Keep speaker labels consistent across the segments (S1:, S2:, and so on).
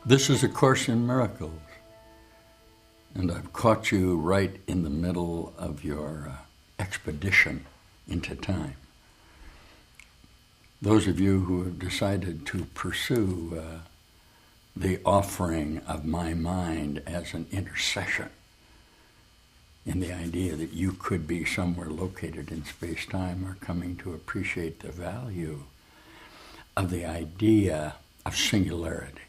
S1: This is A Course in Miracles, and I've caught you right in the middle of your expedition into time. Those of you who have decided to pursue the offering of my mind as an intercession in the idea that you could be somewhere located in space-time are coming to appreciate the value of the idea of singularity.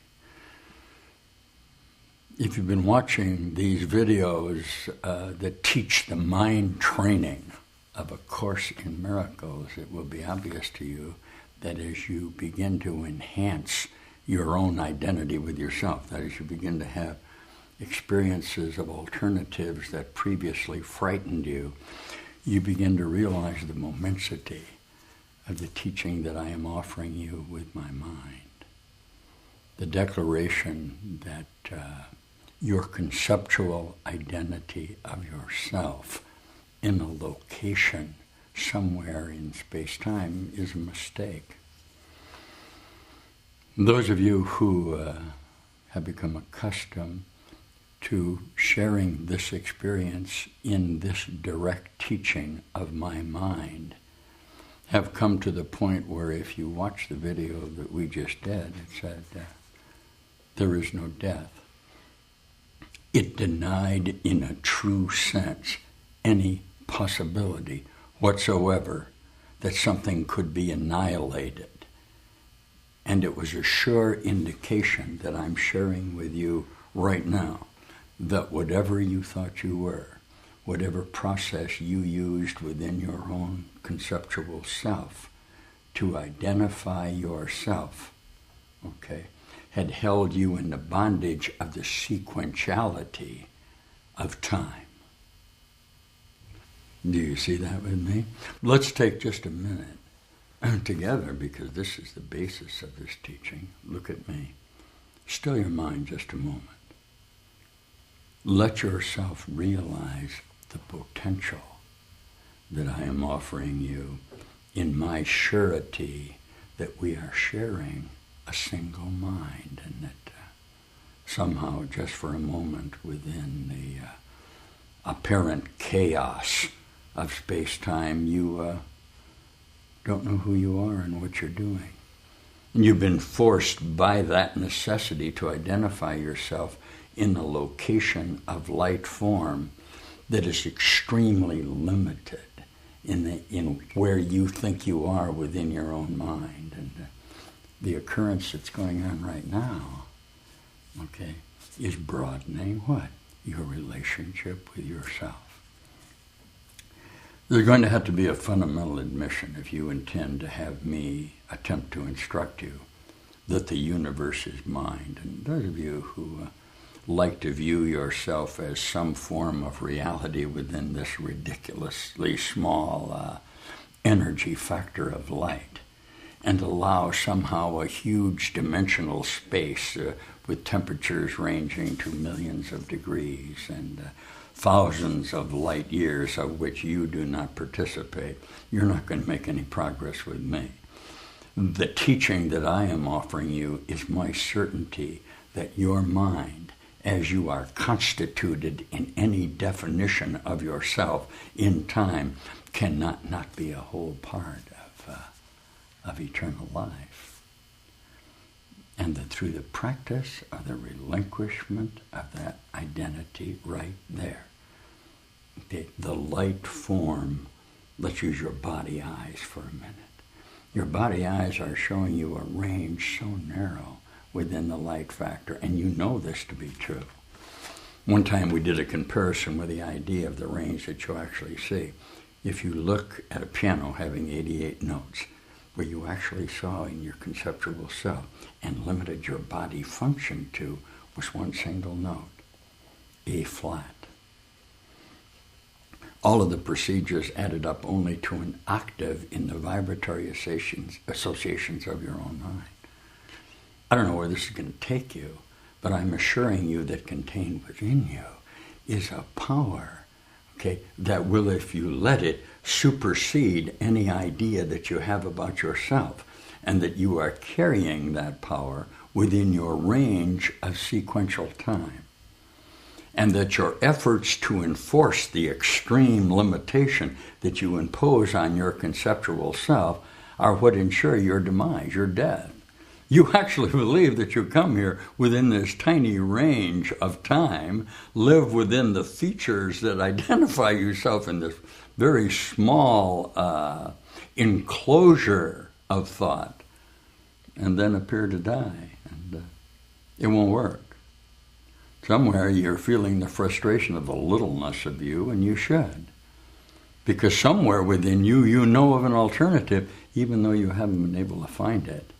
S1: If you've been watching these videos that teach the mind training of A Course in Miracles, it will be obvious to you that as you begin to enhance your own identity with yourself, that is, you begin to have experiences of alternatives that previously frightened you, you begin to realize the immensity of the teaching that I am offering you with my mind. The declaration that your conceptual identity of yourself in a location somewhere in space-time is a mistake. Those of you who have become accustomed to sharing this experience in this direct teaching of my mind have come to the point where if you watch the video that we just did, it said, there is no death. It denied in a true sense any possibility whatsoever that something could be annihilated. And it was a sure indication that I'm sharing with you right now that whatever you thought you were, whatever process you used within your own conceptual self to identify yourself, had held you in the bondage of the sequentiality of time. Do you see that with me? Let's take just a minute together, because this is the basis of this teaching. Look at me. Still your mind just a moment. Let yourself realize the potential that I am offering you in my surety that we are sharing a single mind, and that somehow, just for a moment, within the apparent chaos of space-time, you don't know who you are and what you're doing. And you've been forced by that necessity to identify yourself in a location of light form that is extremely limited in where you think you are within your own mind. And the occurrence that's going on right now, is broadening what? Your relationship with yourself. There's going to have to be a fundamental admission if you intend to have me attempt to instruct you that the universe is mind. And those of you who like to view yourself as some form of reality within this ridiculously small energy factor of light, and allow somehow a huge dimensional space with temperatures ranging to millions of degrees and thousands of light years of which you do not participate, you're not going to make any progress with me. The teaching that I am offering you is my certainty that your mind, as you are constituted in any definition of yourself in time, cannot not be a whole part of eternal life. And that through the practice of the relinquishment of that identity right there, the light form, let's use your body eyes for a minute. Your body eyes are showing you a range so narrow within the light factor, and you know this to be true. One time we did a comparison with the idea of the range that you actually see. If you look at a piano having 88 notes, where you actually saw in your conceptual self and limited your body function to was one single note, A flat. All of the procedures added up only to an octave in the vibratory associations of your own mind. I don't know where this is going to take you, but I'm assuring you that contained within you is a power, that will, if you let it, supersede any idea that you have about yourself, and that you are carrying that power within your range of sequential time, and that your efforts to enforce the extreme limitation that you impose on your conceptual self are what ensure your demise, your death. You actually believe that you come here within this tiny range of time, live within the features that identify yourself in this very small enclosure of thought, and then appear to die. And it won't work. Somewhere you're feeling the frustration of the littleness of you, and you should. Because somewhere within you, you know of an alternative, even though you haven't been able to find it,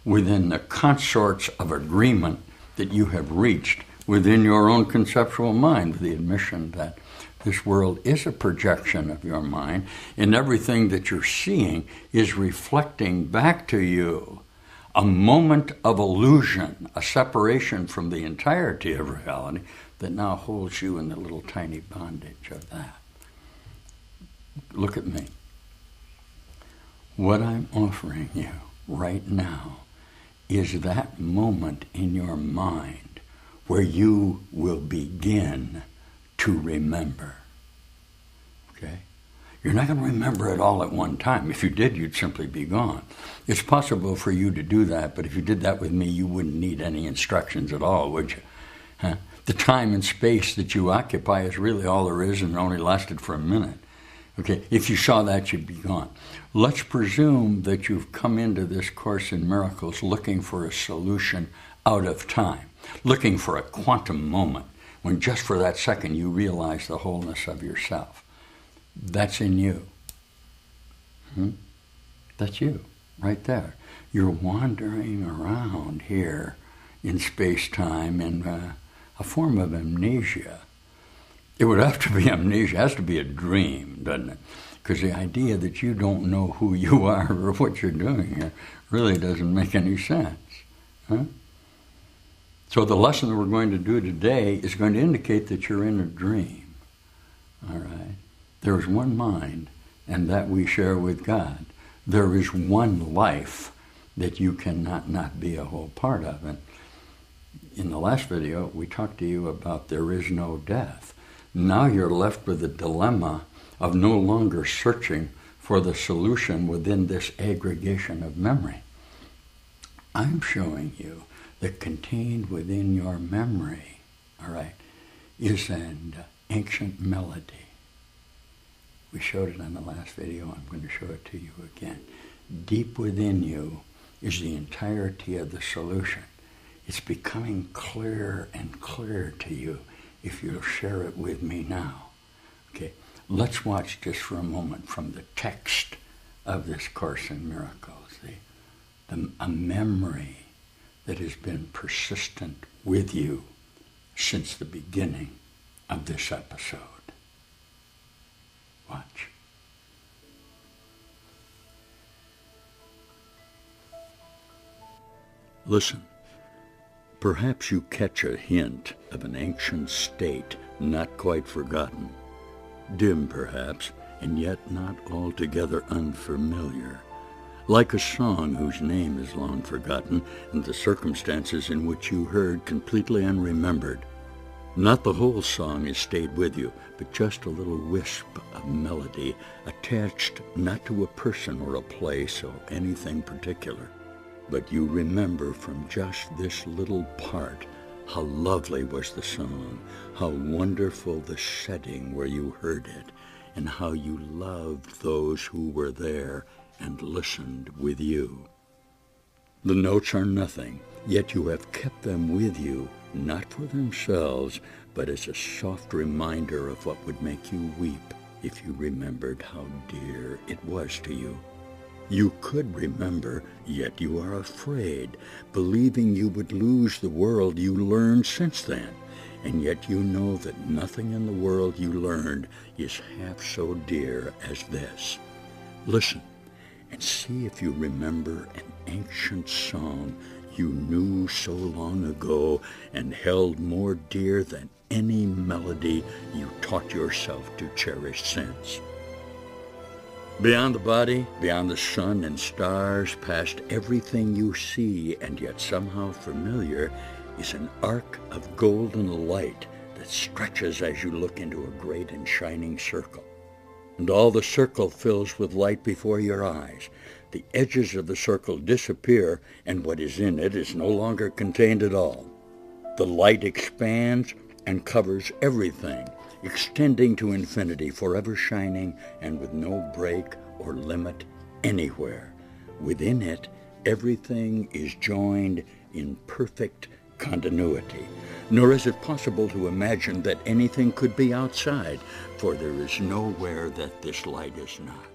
S1: within the consorts of agreement that you have reached within your own conceptual mind, with the admission that this world is a projection of your mind, and everything that you're seeing is reflecting back to you a moment of illusion, a separation from the entirety of reality that now holds you in the little tiny bondage of that. Look at me. What I'm offering you right now is that moment in your mind where you will begin to remember. Okay? You're not going to remember it all at one time. If you did, you'd simply be gone. It's possible for you to do that, but if you did that with me, you wouldn't need any instructions at all, would you? Huh? The time and space that you occupy is really all there is, and it only lasted for a minute. Okay, if you saw that, you'd be gone. Let's presume that you've come into this Course in Miracles looking for a solution out of time, looking for a quantum moment, when just for that second you realize the wholeness of yourself. That's in you. That's you, right there. You're wandering around here in space-time in a form of amnesia. It would have to be amnesia. It has to be a dream, doesn't it? Because the idea that you don't know who you are or what you're doing here really doesn't make any sense. Huh? So the lesson that we're going to do today is going to indicate that you're in a dream. All right? There is one mind, and that we share with God. There is one life that you cannot not be a whole part of. And in the last video, we talked to you about there is no death. Now you're left with the dilemma of no longer searching for the solution within this aggregation of memory. I'm showing you that contained within your memory, all right, is an ancient melody. We showed it on the last video. I'm going to show it to you again. Deep within you is the entirety of the solution. It's becoming clearer and clearer to you if you'll share it with me now. Okay, let's watch just for a moment from the text of this Course in Miracles, a memory that has been persistent with you since the beginning of this episode. Watch. Listen. Perhaps you catch a hint of an ancient state not quite forgotten, dim perhaps, and yet not altogether unfamiliar, like a song whose name is long forgotten and the circumstances in which you heard completely unremembered. Not the whole song has stayed with you, but just a little wisp of melody attached not to a person or a place or anything particular. But you remember from just this little part how lovely was the song, how wonderful the setting where you heard it, and how you loved those who were there and listened with you. The notes are nothing, yet you have kept them with you, not for themselves, but as a soft reminder of what would make you weep if you remembered how dear it was to you. You could remember, yet you are afraid, believing you would lose the world you learned since then, and yet you know that nothing in the world you learned is half so dear as this. Listen, and see if you remember an ancient song you knew so long ago and held more dear than any melody you taught yourself to cherish since. Beyond the body, beyond the sun and stars, past everything you see and yet somehow familiar, is an arc of golden light that stretches as you look into a great and shining circle. And all the circle fills with light before your eyes. The edges of the circle disappear, and what is in it is no longer contained at all. The light expands and covers everything, extending to infinity, forever shining and with no break or limit anywhere. Within it, everything is joined in perfect continuity, nor is it possible to imagine that anything could be outside, for there is nowhere that this light is not.